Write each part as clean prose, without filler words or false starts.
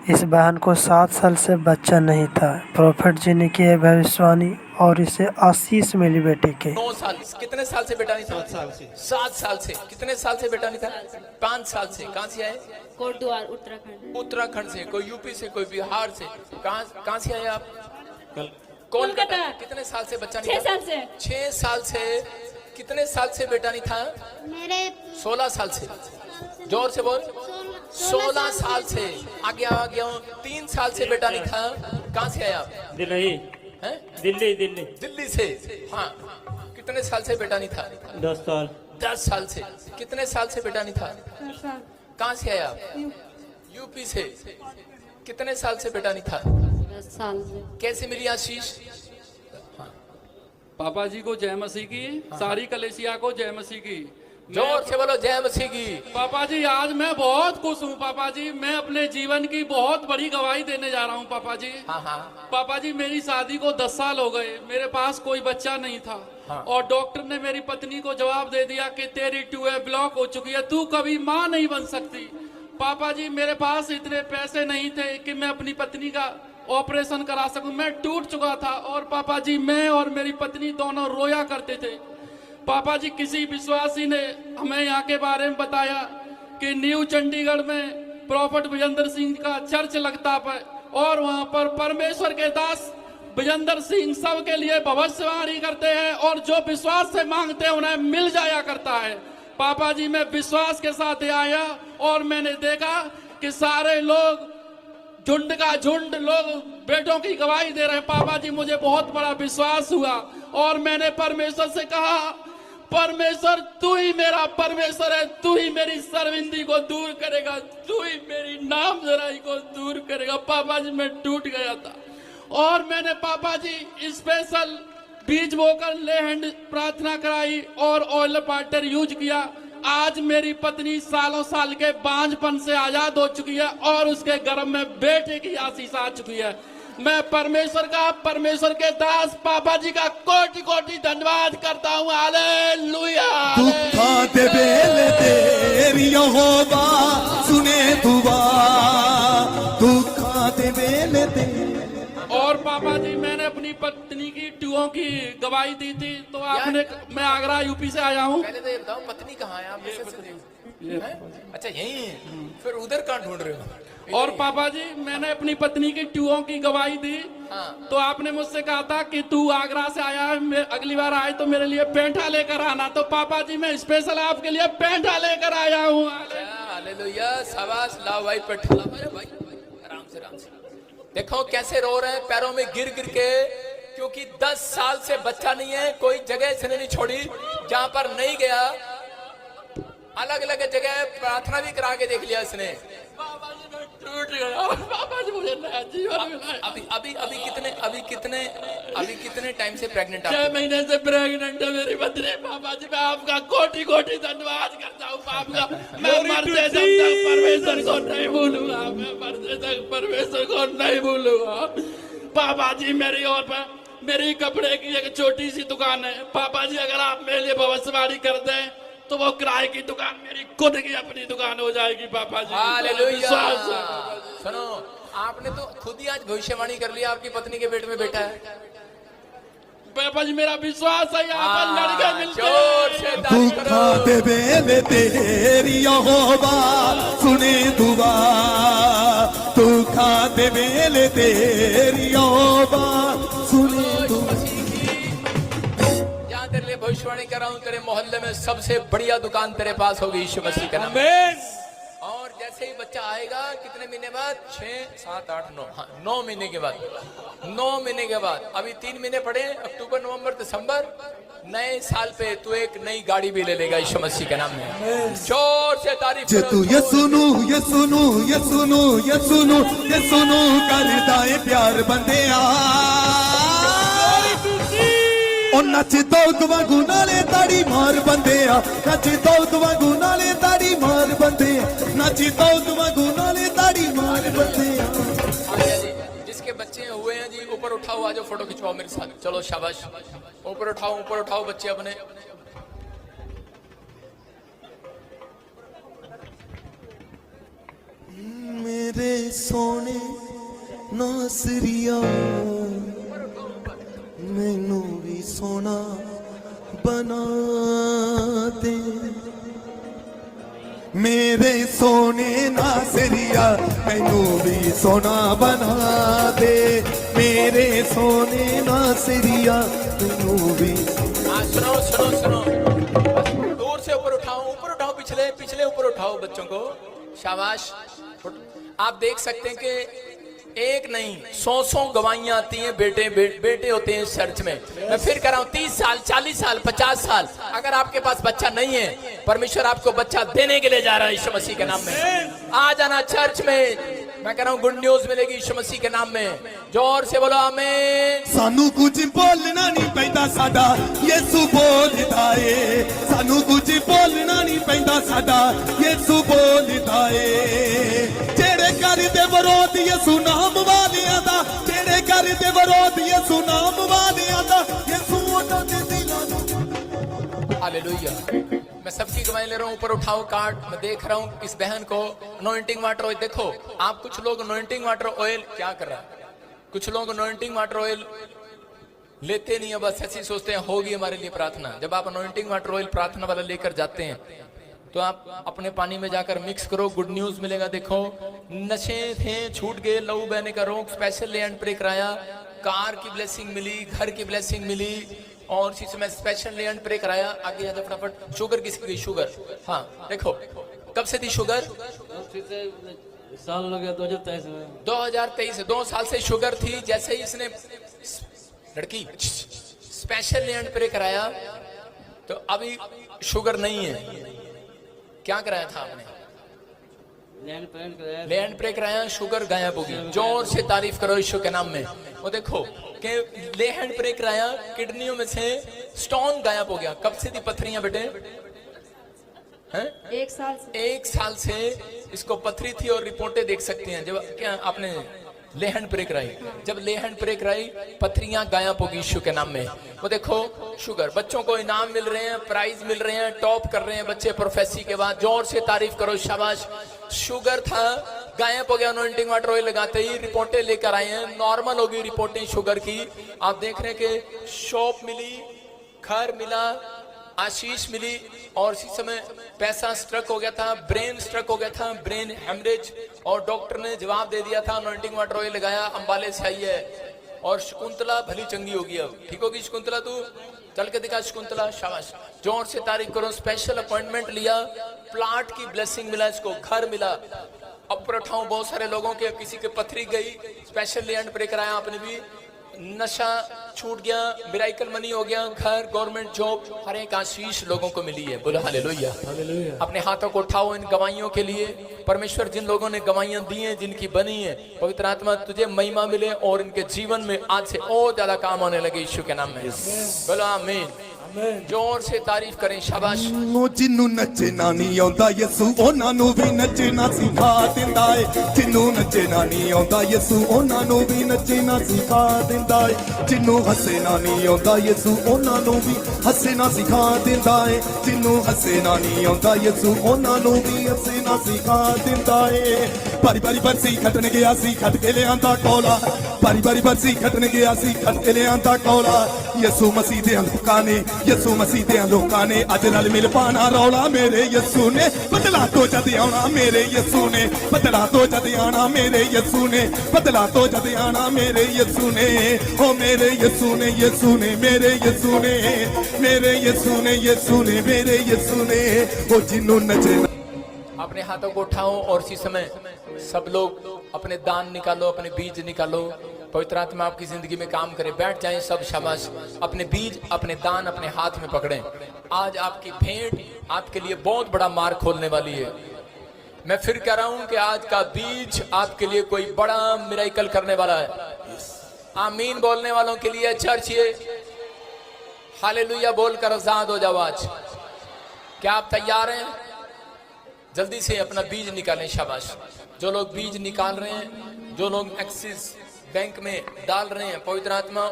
इस बहन को 7 साल से बच्चा नहीं था। प्रॉफिट जी ने की है भविष्यवाणी और इसे आशीष मिली बेटे के। 9 साल, कितने साल से बेटा नहीं था? 7 साल से। 7 साल से। कितने साल से बेटा नहीं था? 5 साल से। कहाँ से आए? कोटद्वार उत्तराखंड। उत्तराखंड से, कोई यूपी से, कोई बिहार से। कहाँ से आए आप? कोलकाता। कितने साल से बच्चा नहीं 6 था? साल से। 6 साल से। कितने साल से बेटा नहीं था? मेरे 16 साल से। जोर से बोल। 16 साल से। आगे आ गया हूँ। 3 साल से बेटा नहीं था। कहाँ से आए आप? दिल्ली। हैं? दिल्ली दिल्ली। दिल्ली से। हाँ। कितने साल से बेटा नहीं था? 10 साल। 10 साल से। कितने साल से बेटा नहीं था? कहाँ से आए आप? यूपी से। कितने साल से बेटा नहीं था? 10 साल से। कैसे मिली आशीष? पापा जी को जय मसीह की, सारी कलेसिया को जय मसीह की। जोर से बोलो जय मसीह की। पापा जी आज मैं बहुत खुश हूँ पापा जी, मैं अपने जीवन की बहुत बड़ी गवाही देने जा रहा हूँ पापा जी। हाँ हाँ। पापा जी मेरी शादी को 10 साल हो गए, मेरे पास कोई बच्चा नहीं था। हाँ। और डॉक्टर ने मेरी पत्नी को जवाब दे दिया कि तेरी ट्यूब ब्लॉक हो चुकी है, तू कभी माँ नहीं बन सकती। पापा जी मेरे पास इतने पैसे नहीं थे कि मैं अपनी पत्नी का ऑपरेशन करा सकूं, मैं टूट चुका था। और पापा जी मैं और मेरी पत्नी दोनों रोया करते थे। पापा जी किसी विश्वासी ने हमें यहाँ के बारे में बताया कि न्यू चंडीगढ़ में प्रॉफिट विजेंद्र सिंह का चर्च लगता है और वहाँ पर परमेश्वर के दास विजेंद्र सिंह सबके लिए भविष्यवाणी करते हैं और जो विश्वास से मांगते हैं उन्हें मिल जाया करता है। पापा जी मैं विश्वास के साथ आया और मैंने देखा कि सारे लोग झुंड का झुंड लोग बेटों की गवाही दे रहे हैं। पापा जी मुझे बहुत बड़ा विश्वास हुआ और मैंने परमेश्वर से कहा परमेश्वर तू ही मेरा परमेश्वर है, तू ही मेरी शर्मिंदगी को दूर करेगा, तू ही मेरी नाम जराई को दूर करेगा। पापा जी मैं टूट गया था और मैंने पापा जी स्पेशल बीज बोकर लेहैंड प्रार्थना कराई और ऑयल वाटर यूज किया। आज मेरी पत्नी सालों साल के बांझपन से आजाद हो चुकी है और उसके गर्भ में बेटे की आशीष आ चुकी है। मैं परमेश्वर के दास पापा जी का कोटि कोटि धन्यवाद करता हूँ। हालेलुया। दुखा दे बेले तेरी यहोवा सुने दुआ, दुखा दे बेले तेरी। और पापा जी मैंने अपनी पत्नी की ट्यूबों की गवाही दी थी तो आपने, मैं आगरा यूपी से आया हूँ। पहले तो ये बताओ पत्नी कहाँ है? आप अच्छा यही है, फिर उधर कहाँ ढूंढ रहे हो? और पापा जी मैंने अपनी पत्नी की ट्यूबों की गवाही दी। हाँ। तो आपने मुझसे कहा था कि तू आगरा से आया है, अगली बार आए तो मेरे लिए पेंठा लेकर आना। तो पापा जी मैं स्पेशल आपके लिए पेंठा लेकर आया हूँ। हालेलुया। शाबाश। लाओ भाई पेंठा लाओ। अरे भाई आराम से आराम से। देखो कैसे रो रहे हैं पैरों में गिर गिर के, क्योंकि 10 साल से बच्चा नहीं है। कोई जगह इसने नहीं छोड़ी जहां पर नहीं गया, अलग अलग जगह प्रार्थना भी करा के देख लिया इसने। पापा जी मैं टूट गया। पापा जी मुझे नया जीवन मिला। अभी कितने टाइम से प्रेग्नेंट? 6 महीने से प्रेग्नेंट है मेरी पत्नी। पापा जी मैं आपका कोटि कोटि धन्यवाद करता हूँ आपका। मैं मरते तक परमेश्वर को नहीं भूलूंगा, मैं मरते तक परमेश्वर को नहीं भूलूंगा। पापा जी मेरी और मेरी कपड़े की एक छोटी सी दुकान है। पापा जी अगर आप मेरे लिए भविष्यवाणी कर दें तो वो किराए की दुकान मेरी खुद की अपनी दुकान हो जाएगी। पापा जी हालेलुया। सुनो आपने तो खुद ही आज भविष्यवाणी कर लिया, आपकी पत्नी के पेट में बेटा है। पापा जी मेरा विश्वास है यहाँ पर लड़के मिलते हैं। दुखा दे बेले तेरी यहोवा सुने दुआ, दुखा दे बेले तेरी यहोवा सुने दुआ। जहाँ तेरे लिए भविष्यवाणी कर रहा हूँ, तेरे मोहल्ले में सबसे बढ़िया दुकान तेरे पास होगी यीशु मसीह का नाम। और जैसे ही बच्चा आएगा कितने महीने बाद? 6, 7, 8, 9, हाँ 9 महीने के बाद। 9 महीने के बाद अभी 3 महीने पड़े, अक्टूबर नवंबर दिसंबर, नए साल पे तू एक नई गाड़ी भी ले लेगा यीशु मसीह के नाम में। जोर से तारीफ करो। ये सुनू ये सुनू ये सुनू ये सुनू ये सुनू करदा है प्यार बंदे ओ नच दौद वांगू नाले ताड़ी मार बंदे नच दौद वांगू नाले ताड़ी मार बंदे, नच दौद वांगू नाले ताड़ी मार बंदे। जिसके बच्चे हुए हैं जी ऊपर उठाओ, आ जाओ फोटो खिंचवाओ मेरे साथ। चलो शाबाश, ऊपर उठाओ बच्चे अपने। मेरे सोने नासरिया मैनू भी सोना बना दे मेरे सोने नासरिया मैनू भी सोना बना दे मेरे सोने नासरिया मैनू भी सुनो सुनो सुनो दूर से ऊपर उठाओ पिछले पिछले ऊपर उठाओ बच्चों को शाबाश। आप देख सकते हैं कि एक नहीं 100 गवाहियां आती हैं बेटे होते हैं इस चर्च में। मैं फिर कह रहा हूं 30 साल 40 साल 50 साल अगर आपके पास बच्चा नहीं है परमेश्वर आपको बच्चा देने के लिए जा रहा है यीशु मसीह के नाम में। आ जाना चर्च में। मैं कह रहा हूं गुड न्यूज मिलेगी यीशु मसीह के नाम में। जोर से बोलो आमीन। सानू कुछ बोलना नहीं पैंदा साडा यीशु बोलदा ए सानू कुछ बोलना नहीं पैंदा साडा यीशु बोलदा ए जेड़े कर दे विरोध यीशु नाम वालियां दा जेड़े कर दे विरोध यीशु नाम वालियां दा यीशु उन्हां दे दिलां नूं हालेलुया। मैं सबकी गवाही ले रहा हूं। ऊपर उठाओ कार्ड। मैं देख रहा हूं इस बहन को अनॉइंटिंग वाटर ऑयल। देखो आप कुछ लोग अनॉइंटिंग वाटर ऑयल क्या कर रहा है कुछ लोग अनॉइंटिंग वाटर ऑयल लेते नहीं है बस ऐसे ही सोचते हैं होगी हमारे लिए प्रार्थना। जब आप अनॉइंटिंग वाटर ऑयल प्रार्थना वाला लेकर जाते हैं तो आप अपने पानी में जाकर मिक्स करो गुड न्यूज मिलेगा। देखो नशे थे छूट गए लहू बहने का रोग स्पेशल लैंड प्रे कराया कार की ब्लेसिंग मिली घर की ब्लेसिंग मिली और इसी समय स्पेशल लैंड प्रे कराया। आगे जाते फटाफट। शुगर किसकी गई शुगर हाँ देखो कब से थी शुगर साल लग गया 2023 में 2023 2 साल से शुगर थी। जैसे ही इसने लड़की स्पेशल लैंड प्रे कराया तो अभी शुगर नहीं है। क्या कराया था आपने लैंड प्रे कराया शुगर गायब होगी। जोर से तारीफ करो यीशु के नाम में। वो देखो कि लैंड प्रे कराया किडनियों में से स्टोन गायब हो गया। कब से थी पथरियां बेटे हैं 1 साल से इसको पथरी थी और रिपोर्टें देख सकते हैं। जब क्या आपने लेहन प्रे कराई जब लेहन प्रे कराई पथरियां गायब होगी यीशु के नाम में। वो देखो शुगर बच्चों को इनाम मिल रहे हैं प्राइज मिल रहे हैं टॉप कर रहे हैं बच्चे प्रोफेसी के बाद। जोर से तारीफ करो शाबाश। शुगर था गायब हो गया अनॉइंटिंग वाटर ऑयल लगाते ही रिपोर्टें लेकर आए हैं नॉर्मल होगी रिपोर्टें शुगर की। आप देख रहे हैं कि शॉप मिली घर मिला आशीष मिली और इसी समय पैसा स्ट्रक हो गया था ब्रेन स्ट्रक हो गया था ब्रेन हेमरेज और डॉक्टर ने जवाब दे दिया था अनॉइंटिंग वाटर ऑयल लगाया अंबाले से आई है और शकुंतला भली चंगी होगी। अब ठीक होगी शकुंतला तू चल के दिखा शकुंतला शाबाश। जोर से तारीफ करो। स्पेशल अपॉइंटमेंट लिया प्लाट की ब्लेसिंग मिला इसको घर मिला। अब उठाऊं बहुत सारे लोगों के किसी के पथरी गई स्पेशल लैंड प्रे कराया आपने भी नशा छूट गया मिराइकल मनी हो गया घर गवर्नमेंट जॉब हर एक आशीष लोगों को मिली है। बोलो हालेलुया। अपने हाथों को उठाओ इन गवाहियों के लिए। परमेश्वर जिन लोगों ने गवाहियां दी हैं जिनकी बनी है पवित्र आत्मा तुझे महिमा मिले और इनके जीवन में आज से और ज्यादा काम होने लगे यीशु के नाम में। बोलो आमीन। जोर से तारीफ करें शाबाश। जिन्नू नचना नहीं आंदा यसू उन्हां नू भी नचना सिखा दिंदा है जिन्नू नचना नहीं आंदा यसू उन्हां नू भी नचना सिखा दिंदा है जिन्नू हसना नहीं आंदा यसू उन्हां नू भी हसना सिखा दिंदा है जिन्नू हसना नहीं आंदा यसू उन्हां नू भी हसना सिखा दिंदा है। बारी बारी बरसी खटन गया सी खट के ले आंदा कौला बारी बारी बरसी खटन गया सी खट के ले आंदा कौला यसू मसीह दे लोकां ने यसू मसीह दे लोकां ने अज रल मिल पाना रौला मेरे यसू ने बदला तो जद आना मेरे यसू ने बदला तो जद आना मेरे यसू ने बदला तो जद आना मेरे यसू ने ओ मेरे यसू ने यसू ने मेरे यसू ने मेरे यसू ने यसू ने मेरे यसू ने ओ जिन्नू नचना। अपने हाथों को उठाओ और इसी समय सब लोग अपने दान निकालो अपने बीज निकालो। पवित्र आत्मा आपकी जिंदगी में काम करे। बैठ जाएं सब शाबाश। अपने बीज अपने दान अपने हाथ में पकड़ें। आज आपकी भेंट आपके लिए बहुत बड़ा मार्ग खोलने वाली है। मैं फिर कह रहा हूं कि आज का बीज आपके लिए कोई बड़ा मिराइकल करने वाला है। आमीन बोलने वालों के लिए चर्च ये हालेलुया बोलकर आजाद हो जाओ आज। क्या आप तैयार हैं? जल्दी से अपना बीज निकालें शाबाश। जो लोग बीज निकाल रहे हैं जो लोग एक्सिस बैंक में डाल रहे हैं पवित्र आत्मा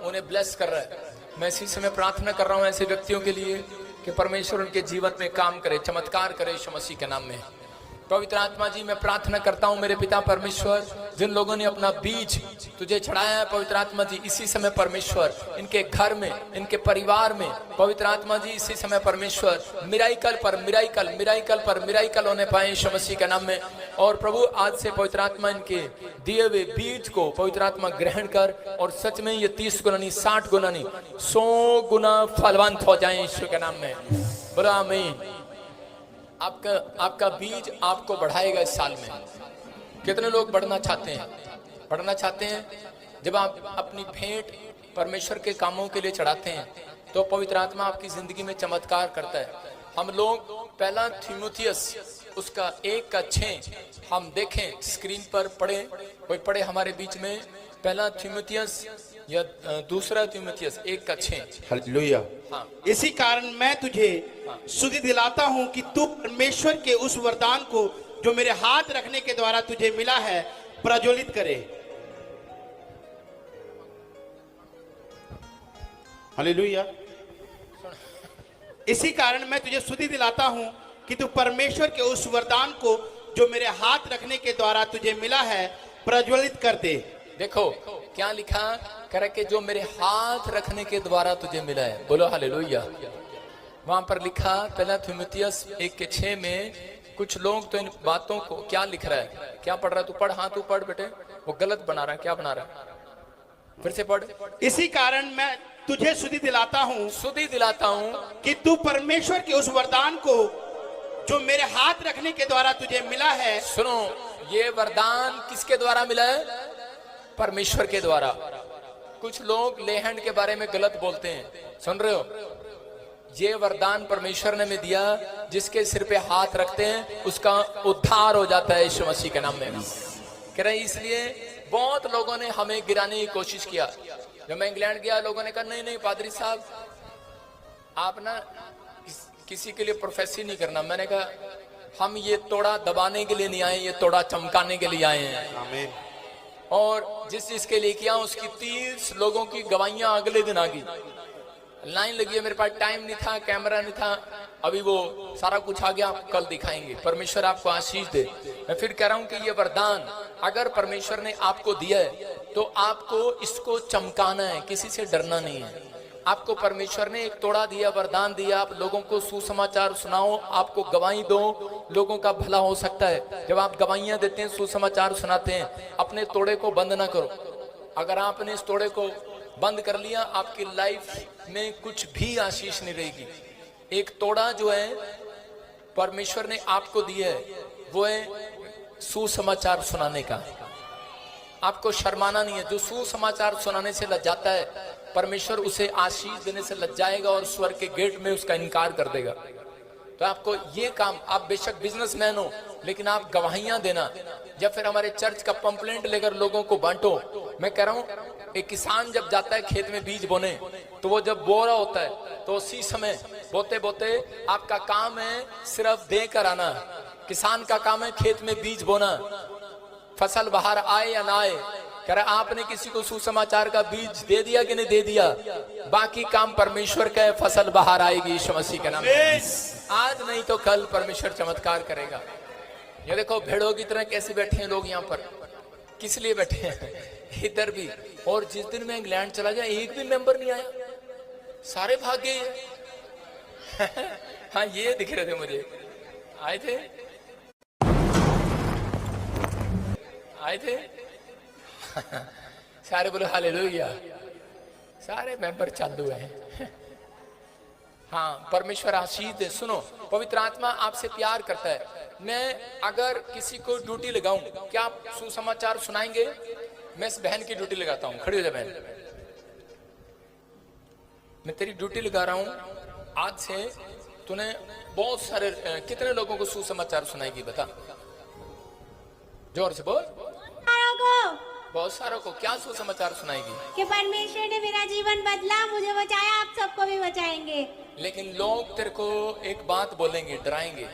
उन्हें ब्लेस कर रहा है। मैं इसी समय प्रार्थना कर रहा हूं ऐसे व्यक्तियों के लिए कि परमेश्वर उनके जीवन में काम करे चमत्कार करे यीशु मसीह के नाम में। पवित्र आत्मा जी मैं प्रार्थना करता हूँ मेरे पिता परमेश्वर, जिन लोगों ने अपना बीज तुझे चढ़ाया है पवित्र आत्मा जी, इसी समय परमेश्वर इनके घर में, इनके परिवार में पवित्र आत्मा जी इसी समय परमेश्वर मिराइकल पर मिराइकल, मिराइकल पर मिराइकल होने पाए यीशु मसीह के नाम में। और प्रभु आज से पवित्र आत्मा इनके दिए हुए बीज को पवित्र आत्मा ग्रहण कर और सच में ये 30 गुना नहीं, 60 गुना नहीं, 100 गुना फलवंत हो जाए यीशु के नाम में। बोला आमीन। आपका बीज आपको बढ़ाएगा इस साल में। कितने लोग बढ़ना चाहते हैं? बढ़ना चाहते हैं। जब आप अपनी भेंट परमेश्वर के कामों के लिए चढ़ाते हैं तो पवित्र आत्मा आपकी जिंदगी में चमत्कार करता है। हम लोग पहला थिमुथियुस उसका 1:6 हम देखें स्क्रीन पर पढ़े, कोई पढ़े हमारे बीच में, पहला थिमुथियुस या दूसरा थिमुथियुस 1:6। हालेलुया। हाँ। इसी कारण मैं तुझे स्तुति दिलाता हूं कि तू परमेश्वर के उस वरदान को जो मेरे हाथ रखने के द्वारा तुझे मिला है प्रज्वलित करे। हालेलुया। इसी कारण मैं तुझे स्तुति दिलाता हूं कि तू परमेश्वर के उस वरदान को जो मेरे हाथ रखने के द्वारा तुझे मिला है प्रज्वलित कर दे। देखो क्या लिखा, कह के जो मेरे हाथ रखने के द्वारा तुझे मिला है। बोलो हालेलुया। वहां पर लिखा पहला थिमुथियुस 1:6 में कुछ लोग तो इन बातों को क्या लिख रहा है, क्या पढ़ रहा है? तू पढ़, हाँ तू पढ़ बेटे, वो गलत बना रहा है। क्या बना रहा है? फिर से पढ़। इसी कारण मैं तुझे स्तुति दिलाता हूँ, स्तुति दिलाता हूँ कि तू परमेश्वर के उस वरदान को जो मेरे हाथ रखने के द्वारा तुझे मिला है। सुनो, ये वरदान किसके द्वारा मिला है? परमेश्वर के द्वारा। कुछ लोग लेहैंड के बारे में गलत बोलते हैं, सुन रहे हो? ये वरदान परमेश्वर ने में दिया, जिसके सिर पे हाथ रखते हैं उसका उद्धार हो जाता है यीशु मसीह के नाम में। कह रहे इसलिए बहुत लोगों ने हमें गिराने की कोशिश किया। जब मैं इंग्लैंड गया लोगों ने कहा नहीं नहीं पादरी साहब आप ना किसी के लिए प्रोफेसी नहीं करना। मैंने कहा हम ये तोड़ा दबाने के लिए नहीं आए, ये तोड़ा चमकाने के लिए आए हैं। आमीन। और जिस चीज के लिए किया उसकी 30 लोगों की गवाहियां अगले दिन आ गई। लाइन लगी है, मेरे पास टाइम नहीं था, कैमरा नहीं था, अभी वो सारा कुछ आ गया, आप कल दिखाएंगे। परमेश्वर आपको आशीष दे। मैं फिर कह रहा हूं कि ये वरदान अगर परमेश्वर ने आपको दिया है तो आपको इसको चमकाना है, किसी से डरना नहीं है। आपको परमेश्वर ने एक तोड़ा दिया, वरदान दिया, आप लोगों को सुसमाचार सुनाओ, आपको गवाही दो, लोगों का भला हो सकता है। जब आप गवाहियां देते हैं, सुसमाचार सुनाते हैं, अपने तोड़े को बंद ना करो। अगर आपने इस तोड़े को बंद कर लिया आपकी लाइफ में कुछ भी आशीष नहीं रहेगी। एक तोड़ा जो है परमेश्वर ने आपको दिया है वो है सुसमाचार सुनाने का। आपको शर्माना नहीं है। जो सुसमाचार सुनाने से लज्जाता है परमेश्वर उसे आशीष देने से लज्जाएगा और स्वर्ग के गेट में उसका इनकार कर देगा। तो आपको ये काम, आप बेशक बिजनेसमैन हो लेकिन आप गवाहियां देना, या फिर हमारे चर्च का पंपलेट लेकर लोगों को बांटो। मैं कह रहा हूं एक किसान जब जाता है खेत में बीज बोने तो वो जब बो रहा होता है तो उसी समय बोते बोते आपका काम है सिर्फ दे कर आना। किसान का काम है खेत में बीज बोना, फसल बाहर आए या ना आए। कह रहा आपने किसी को सुसमाचार का बीज दे दिया कि नहीं दे दिया, बाकी काम परमेश्वर का है, फसल बाहर आएगी यीशु मसीह के नाम में। आज नहीं तो कल परमेश्वर चमत्कार करेगा। ये देखो भेड़ों की तरह कैसे बैठे हैं लोग यहाँ पर, किस लिए बैठे हैं इधर भी। और जिस दिन मैं इंग्लैंड चला गया एक भी मेंबर नहीं आया, सारे भाग गए। हाँ ये दिख रहे थे मुझे, आए थे सारे बोलो हालेलुया, सारे मेंबर चालू हैं। हाँ परमेश्वर आशीष दे। सुनो पवित्र आत्मा आपसे प्यार करता है। मैं अगर किसी को ड्यूटी लगाऊं, क्या आप सुसमाचार सुनाएंगे? मैं इस बहन की ड्यूटी लगाता हूं, खड़ी हो जा बहन, मैं तेरी ड्यूटी लगा रहा हूं। आज से तूने बहुत सारे कितने लोगों को सुसमाचार सुनाएगी बता, जोर से बोल। बहुत सारों को क्या सुसमाचार सुनाएगी? कि परमेश्वर ने मेरा जीवन बदला, मुझे बचाया, आप सबको भी बचाएंगे। लेकिन लोग तेरे को एक बात बोलेंगे, डराएंगे।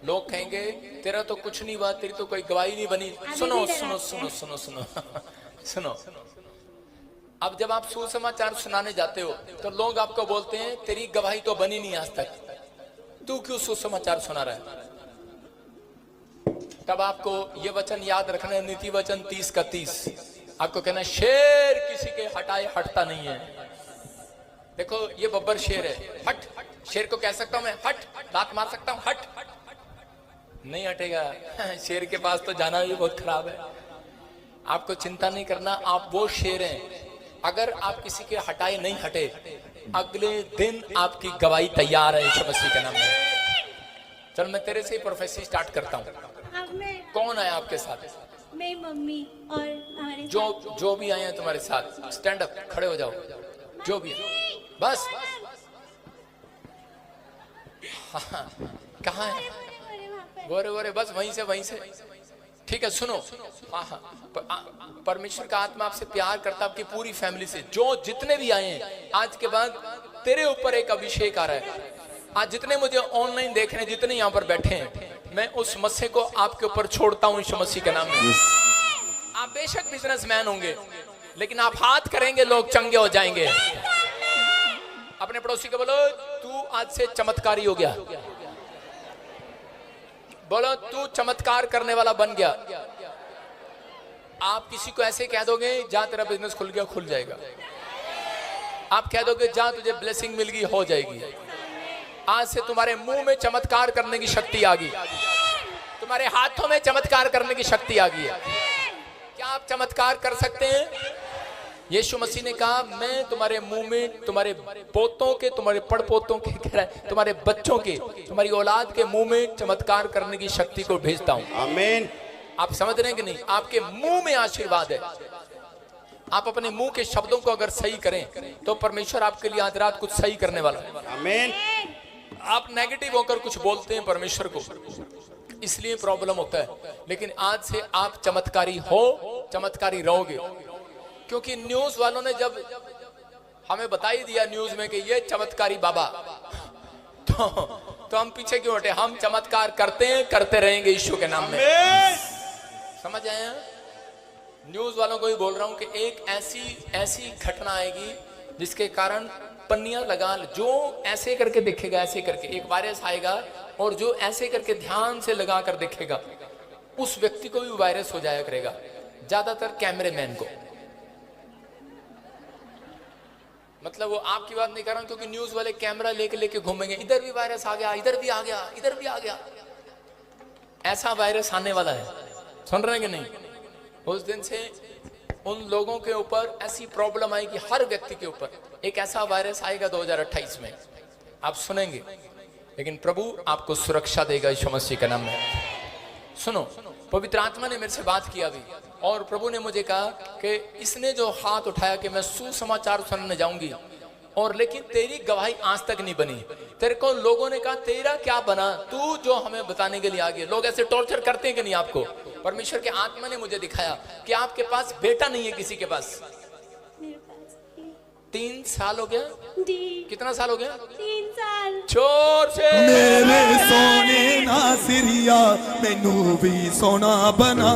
लोग कहेंगे तेरा तो कुछ नहीं हुआ, तेरी तो कोई गवाही नहीं बनी। सुनो सुनो सुनो सुनो सुनो सुनो, अब जब आप सुसमाचार सुनाने जाते हो तो लोग आपको बोलते हैं तेरी गवाही तो बनी नहीं आज तक, तू क्यों सुसमाचार सुना रहा है? तब आपको ये वचन याद रखना है, नीति वचन 30 का 30। आपको कहना शेर किसी के हटाए हटता नहीं है। देखो ये बब्बर शेर है, हट, शेर को कह सकता हूं मैं हट, दांत मार सकता हूं हट, नहीं हटेगा। शेर के पास तो जाना भी बहुत खराब है। आपको चिंता नहीं करना, आप वो शेर हैं, अगर आप किसी के हटाए नहीं हटे, अगले दिन आपकी गवाही तैयार है यीशु मसीह के नाम में। चल मैं तेरे से ही प्रोफेसी स्टार्ट करता हूँ। कौन है आपके साथ? मेरी मम्मी और हमारे जो भी आए हैं तुम्हारे साथ, स्टैंड अप, खड़े हो जाओ। जो भी है बस। हाँ, कहाँ है? गोरे गोरे, बस वहीं से। ठीक है, सुनो। हाँ, परमेश्वर का आत्मा आपसे प्यार करता, आपकी पूरी फैमिली से। जो जितने भी आए हैं, आज के बाद तेरे ऊपर एक अभिषेक आ रहा है। आज जितने मुझे ऑनलाइन देख रहे हैं, जितने यहाँ पर बैठे हैं, मैं उस मस्से को आपके ऊपर छोड़ता हूँ यीशु मसीह के नाम में। आप बेशक बिजनेसमैन होंगे, लेकिन आप हाथ करेंगे, लोग चंगे हो जाएंगे। अपने पड़ोसी को बोलो, तू आज से चमत्कारी हो गया। बोलो, तू चमत्कार करने वाला बन गया। आप किसी को ऐसे कह दोगे, जा तेरा बिजनेस खुल गया, खुल जाएगा। आप कह दोगे, जा तुझे ब्लेसिंग मिल गई, हो जाएगी। आज से तुम्हारे मुंह में चमत्कार करने की शक्ति आ गई, तुम्हारे हाथों में चमत्कार करने की शक्ति आ गई है। क्या आप चमत्कार कर सकते हैं? यीशु मसीह ने कहा, मैं तुम्हारे मुंह में, तुम्हारे पोतों के, तुम्हारे पड़पोतों के, कह रहा है तुम्हारे बच्चों के, तुम्हारी औलाद के मुंह में चमत्कार करने की शक्ति को भेजता हूं। आमीन। आप समझ रहे हैं कि नहीं? आपके मुंह में आशीर्वाद है। आप अपने मुंह के शब्दों को अगर सही करें, तो परमेश्वर आपके लिए आज रात कुछ सही करने वाला है। आमीन। आप नेगेटिव होकर कुछ बोलते हैं परमेश्वर को, इसलिए प्रॉब्लम होता है। लेकिन आज से आप चमत्कारी हो, चमत्कारी रहोगे। क्योंकि न्यूज वालों ने जब हमें बता ही दिया न्यूज में कि ये चमत्कारी बाबा, तो हम पीछे क्यों हटे? हम चमत्कार करते हैं, करते रहेंगे यीशु के नाम में। समझ आए हैं? न्यूज वालों को ही बोल रहा हूं कि एक ऐसी घटना आएगी जिसके कारण पन्नियां लगा, जो ऐसे करके देखेगा, ऐसे करके एक वायरस आएगा, और जो ऐसे करके ध्यान से लगा कर देखेगा, उस व्यक्ति को भी वायरस हो जाया करेगा। ज्यादातर कैमरेमैन को, मतलब वो आपकी बात नहीं कर रहा हूं, क्योंकि न्यूज वाले कैमरा लेके घूमेंगे, इधर भी वायरस आ गया, इधर भी आ गया, इधर भी आ गया। ऐसा वायरस आने वाला है, सुन रहे हैं कि नहीं? उस दिन से उन लोगों के ऊपर ऐसी प्रॉब्लम आएगी, हर व्यक्ति के ऊपर एक ऐसा वायरस आएगा 2028 में, आप सुनेंगे। लेकिन प्रभु आपको सुरक्षा देगा यीशु मसीह के नाम में। सुनो, पवित्र आत्मा ने मेरे से बात की अभी, और प्रभु ने मुझे कहा कि इसने जो हाथ उठाया कि मैं सुसमाचार सुनाने जाऊंगी, और लेकिन तेरी गवाही आज तक नहीं बनी। तेरे को लोगों ने कहा तेरा क्या बना, तू जो हमें बताने के लिए आ गया। लोग ऐसे टॉर्चर करते हैं कि नहीं आपको? परमेश्वर के आत्मा ने मुझे दिखाया कि आपके पास बेटा नहीं है किसी के पास। 3 साल हो गया? कितना साल हो गया? 3 साल। जोर से मेरे सोने नासिरिया, मैनू भी सोना बना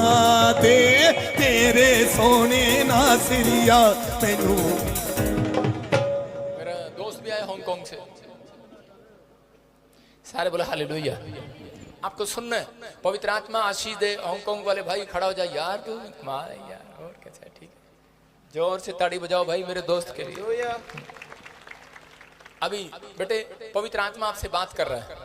दे। तेरे सोने नासिरिया, मैनू। मेरा दोस्त भी आया हांगकांग से, सारे बोले हालेलुया। आपको सुनना है, पवित्र आत्मा आशीष दे। हांगकांग वाले भाई खड़ा हो जाए यार, तू मार यार, और कैसा है? ठीक है, जोर से ताड़ी बजाओ भाई मेरे दोस्त के लिए। अभी बेटे पवित्र आत्मा आपसे बात कर रहा है,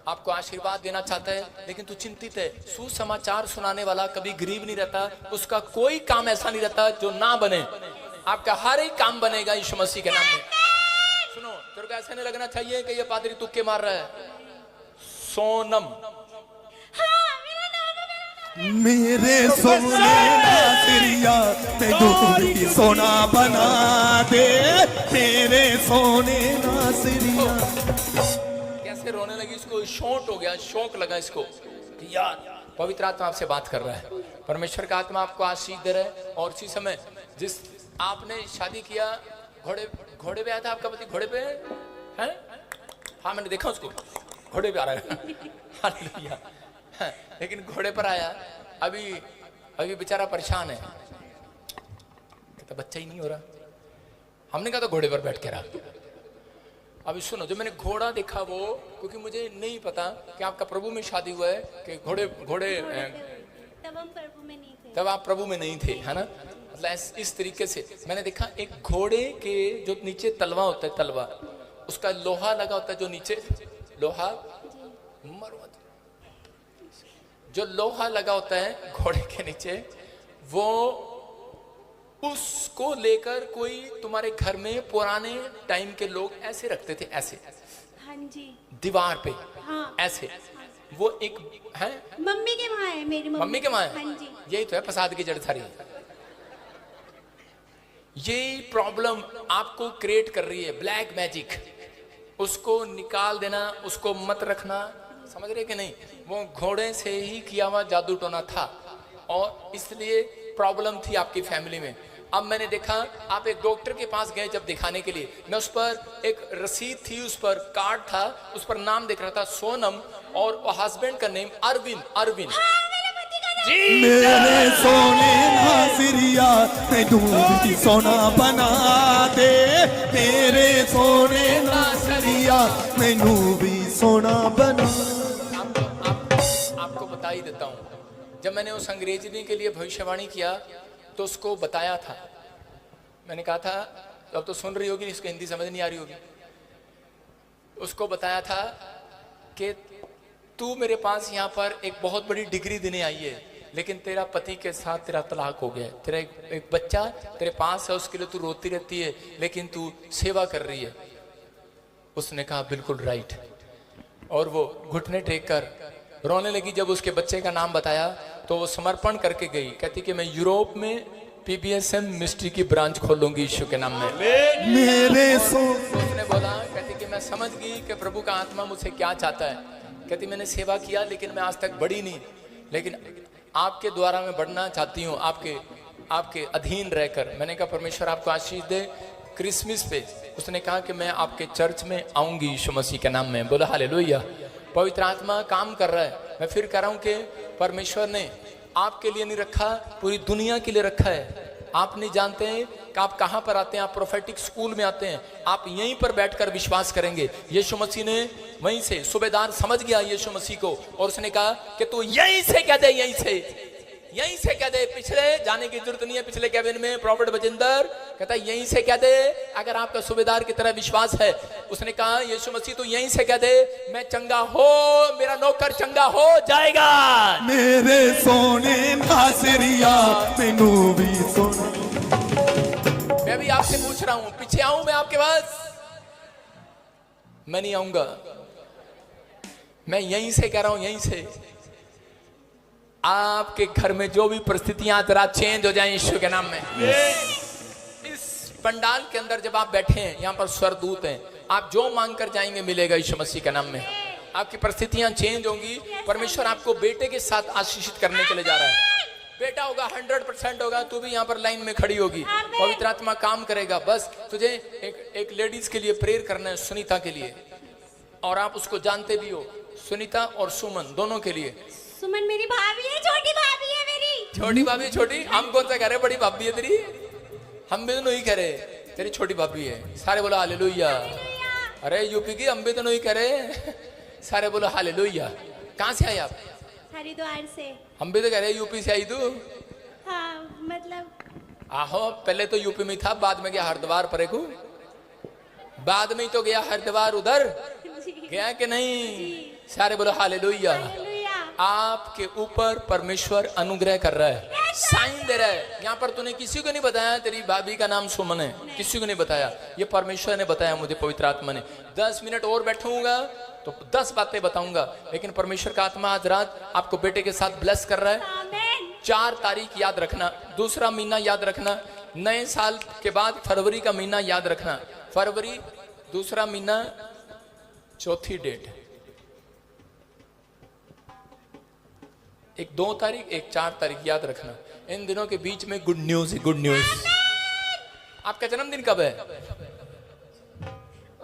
आपको आशीर्वाद देना चाहता है, लेकिन तू चिंतित है। सुसमाचार सुनाने वाला कभी गरीब नहीं रहता, उसका कोई काम ऐसा नहीं रहता जो ना बने। आपका हर एक काम बनेगा यीशु मसीह के नाम में। सुनो, तेरे को ऐसा नहीं लगना चाहिए कि ये पादरी तुक्के मार रहा है। सोनम, मेरे सोने नासिरिया, मैनू भी सोना बना दे। मेरे सोने नासिरिया। कैसे रोने लगी, इसको शौक हो गया, शौक लगा इसको कि यार पवित्र आत्मा आपसे बात कर रहा है। परमेश्वर का आत्मा आपको आशीष दे रहा है। और इसी समय जिस आपने शादी किया, घोड़े पे आया था आपका पति, घोड़े पे है? हाँ, मैंने देखा उसको, घोड़े पे आ रहा है। हालेलुया। लेकिन घोड़े पर आया, अभी बेचारा परेशान है, तो बच्चा ही नहीं हो रहा। हमने कहा तो घोड़े पर बैठ के रहा। अभी सुनो, जो मैंने घोड़ा देखा वो, क्योंकि मुझे नहीं पता कि आपका प्रभु में शादी हुआ है कि घोड़े तब हम प्रभु में नहीं थे। तब आप प्रभु में नहीं थे, है ना। मतलब इस तरीके से मैंने देखा, एक घोड़े के जो नीचे तलवा होता है, तलवा उसका लोहा लगा होता है, जो नीचे लोहा मरवत, जो लोहा लगा होता है घोड़े के नीचे, वो उसको लेकर कोई तुम्हारे घर में पुराने टाइम के लोग ऐसे रखते थे, ऐसे हाँ जी। दीवार पे हाँ। ऐसे, वो एक है मम्मी के वहाँ है, मेरी मम्मी के वहाँ है। हाँ जी। यही तो है प्रसाद की जड़ सारी। यही प्रॉब्लम आपको क्रिएट कर रही है, ब्लैक मैजिक। उसको निकाल देना, उसको मत रखना, समझ रहे कि नहीं। वो घोड़े से ही किया हुआ जादू टोना था और इसलिए प्रॉब्लम थी आपकी फैमिली में। अब मैंने देखा, आप एक डॉक्टर के पास गए जब दिखाने के लिए, मैं उस पर एक रसीद थी, उस पर कार्ड था, उस पर नाम देख रहा था सोनम, और हस्बैंड का नेम अरविंद। अरविंद मेरे सोने नासिरिया तैनू भी सोना बना दे, मेरे सोने नासिरिया मैनू भी सोना बना। आपको बता ही देता हूँ, जब मैंने उस अंग्रेजी के लिए भविष्यवाणी किया तो उसको बताया था, मैंने कहा था, अब तो सुन रही होगी, इसको हिंदी समझ नहीं आ रही होगी। उसको बताया था कि तू मेरे पास यहाँ पर एक बहुत बड़ी डिग्री देने आई है, लेकिन तेरा पति के साथ तेरा तलाक हो गया है, तेरा एक बच्चा तेरे पास है, उसके लिए तू रोती रहती है, लेकिन तू सेवा कर रही है। उसने कहा बिल्कुल राइट, और वो घुटने टेक कर रोने लगी। जब उसके बच्चे का नाम बताया तो वो समर्पण करके गई, कहती कि मैं यूरोप में PBSM मिस्ट्री की ब्रांच खोलूंगी यीशु के नाम में। मेरे उसने बोला, कहती कि मैं समझ गई कि प्रभु का आत्मा मुझसे क्या चाहता है। कहती मैंने सेवा किया लेकिन मैं आज तक बढ़ी नहीं, लेकिन आपके द्वारा मैं बढ़ना चाहती हूँ, आपके अधीन रहकर। मैंने कहा परमेश्वर आपको आशीष दे। क्रिसमस पे उसने कहा कि मैं आपके चर्च में आऊंगी यीशु मसीह के नाम में। बोला हालेलुया। पवित्र आत्मा काम कर रहा है। मैं फिर कह रहा हूँ कि परमेश्वर ने आपके लिए नहीं रखा, पूरी दुनिया के लिए रखा है। आप नहीं जानते हैं कि आप कहाँ पर आते हैं, आप प्रोफेटिक स्कूल में आते हैं, आप यहीं पर बैठकर विश्वास करेंगे। यीशु मसीह ने वहीं से, सूबेदार समझ गया यीशु मसीह को, और उसने कहा कि तू यहीं से कह दे, यहीं से कह दे, पिछले जाने की जरूरत नहीं है। पिछले कैबिन में प्रॉफेट बजिंदर कहता है यहीं से कह दे, अगर आपका सूबेदार की तरह विश्वास है। उसने कहा यीशु मसीह तू यहीं से कह दे, मैं चंगा हो, मेरा नौकर चंगा हो जाएगा। मेरे सोने नासिरिया मैनू भी सोना। मैं भी आपसे पूछ रहा हूं, पीछे आऊं मैं आपके पास? मैं नहीं आऊंगा, मैं यहीं से कह रहा हूं, यहीं से। आपके घर में जो भी परिस्थितियां आज रात चेंज हो जाएं यीशु के नाम में। इस पंडाल के अंदर जब आप बैठे हैं, यहाँ पर स्वर्गदूत हैं, आप जो मांग कर जाएंगे मिलेगा यीशु मसीह के नाम में। आपकी परिस्थितियां चेंज होंगी। परमेश्वर आपको बेटे के साथ आशीषित करने के लिए जा रहा है। बेटा होगा, 100% होगा। तू भी यहाँ पर लाइन में खड़ी होगी, पवित्र आत्मा काम करेगा। बस तुझे एक लेडीज के लिए प्रेयर करना है, सुनीता के लिए, और आप उसको जानते भी हो, सुनीता और सुमन दोनों के लिए। सुमन मेरी भाभी है, छोटी भाभी है मेरी। छोटी भाभी? छोटी हम कौन सा कह रहे, बड़ी भाभी है तेरी। हम भी तो नहीं कह रहे, तेरी छोटी भाभी है। सारे बोलो हालेलुया। अरे यूपी की, हम भी तो नहीं कह रहे। सारे बोलो हालेलुया। कहाँ से आए आप? हरिद्वार से। हम भी तो कह रहे यूपी से आई तू। हाँ मतलब आहो, पहले तो यूपी में था, बाद में गया हरिद्वार परे को, बाद में ही तो गया हरिद्वार उधर गया कि नहीं? सारे बोलो हालेलुया। आपके ऊपर परमेश्वर अनुग्रह कर रहा है, साइन दे रहा है। यहाँ पर तूने किसी को नहीं बताया तेरी भाभी का नाम सुमन है, किसी को नहीं बताया, ये परमेश्वर ने बताया मुझे, पवित्र आत्मा ने। 10 मिनट और बैठूंगा तो 10 बातें बताऊंगा, लेकिन परमेश्वर का आत्मा आज रात आपको बेटे के साथ ब्लेस कर रहा है। 4 तारीख याद रखना, दूसरा महीना याद रखना, नए साल के बाद फरवरी का महीना याद रखना। फरवरी दूसरा महीना, चौथी डेट, एक 2 तारीख, एक 4 तारीख याद रखना। इन दिनों के बीच में गुड न्यूज है, गुड न्यूज। आपका जन्मदिन कब है?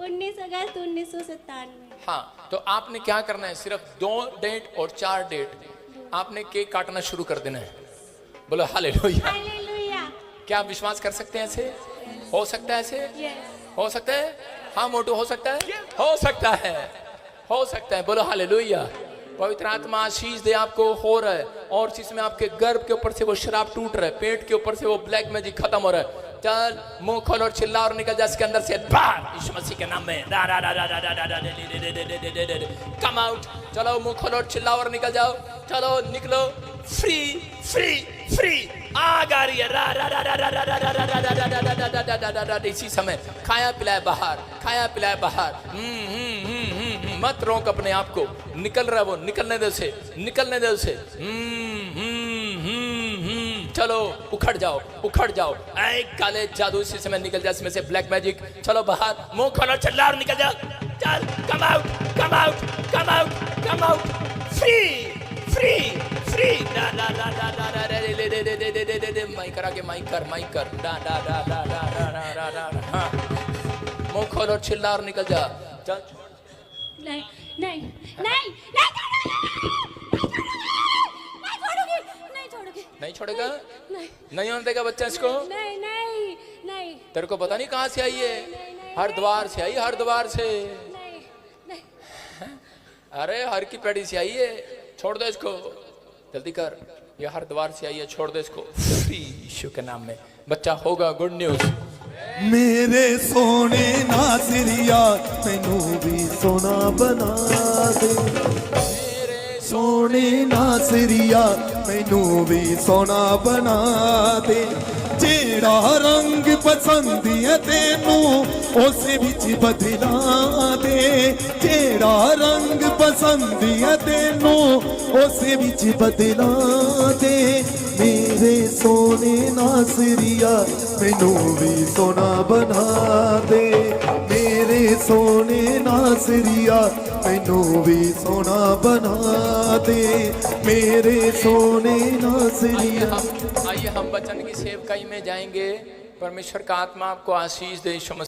19 अगस्त 1997। हाँ, तो आपने क्या करना है, सिर्फ 2 डेट और 4 डेट आपने केक काटना शुरू कर देना है। बोलो हालेलुया। हालेलुया। क्या आप विश्वास कर सकते हैं? ऐसे हो सकता है? ऐसे हो सकता है? हाँ मोटू, हो सकता है, हो सकता है, हो सकता है। बोलो हालेलुया। पवित्र आत्मा आशीष दे आपको हो रहा है, और जिसमें आपके गर्भ के ऊपर से वो शराब टूट रहा है, पेट के ऊपर से वो ब्लैक मैजिक खत्म हो रहा है। चल मुंह खोल और चिल्ला और निकल जा इसके अंदर से बाहर यीशु मसीह के नाम में। Come out. चलो मुंह खोलो और चिल्लाओ और निकल जाओ। चलो निकलो। Free free free. आग आ रही है। इसी समय खाया पिलाया बाहर, खाया पिलाया बाहर। मत रोक अपने आप को। निकल रहा है वो, निकलने दे उसे, निकलने दे उसे। चलो उखड़ जाओ, उखड़ जाओ। ऐ काले जादू इसी समय निकल जा इसमें से ब्लैक मैजिक। चलो बाहर, मुंह खोलो, चिल्ला और निकल जाओ। चल come out, come out, come out, come out. Free free free. डा डा डा डा डा डा रे रे रे रे रे रे रे। माइक करा के माइक कर, माइक कर। डा डा डा डा डा डा डा डा। हाँ मुंह खोलो, चिल्ला और निकल जा। चल नहीं नहीं नहीं नहीं छोड़ूंगी, नहीं छोड़ूंगी। नहीं छोड़ेगा? नहीं नहीं होने देगा बच्चा इसको? नहीं नहीं नहीं तेरे को पता नहीं कहाँ से आई है? हरिद्वार से आई, हरिद्वार से। नहीं नहीं। अरे हर की पेड़ी से आई है। छोड़ दो इसको, जल्दी कर। ये हरिद्वार से आई है, छोड़ दो इसको। यीशु के नाम में बच्चा होगा। Good news. मेरे सोने नासिरिया मैनू भी सोना बना दे। सोने नासिरिया मैनू भी सोना बना दे। जेड़ा रंग पसंद है तेनू उसे विच बदला दे। जेड़ा रंग पसंद है तेनू उसे विच बदला दे। मेरे सोने नासिरिया मैनू भी सोना बना दे। मेरे सोने नासिरिया मैनू भी सोना बना दे। मेरे सोने नासिरिया। आइए हम वचन की सेवकाई में जाएंगे। परमेश्वर का आत्मा आपको आशीष दे।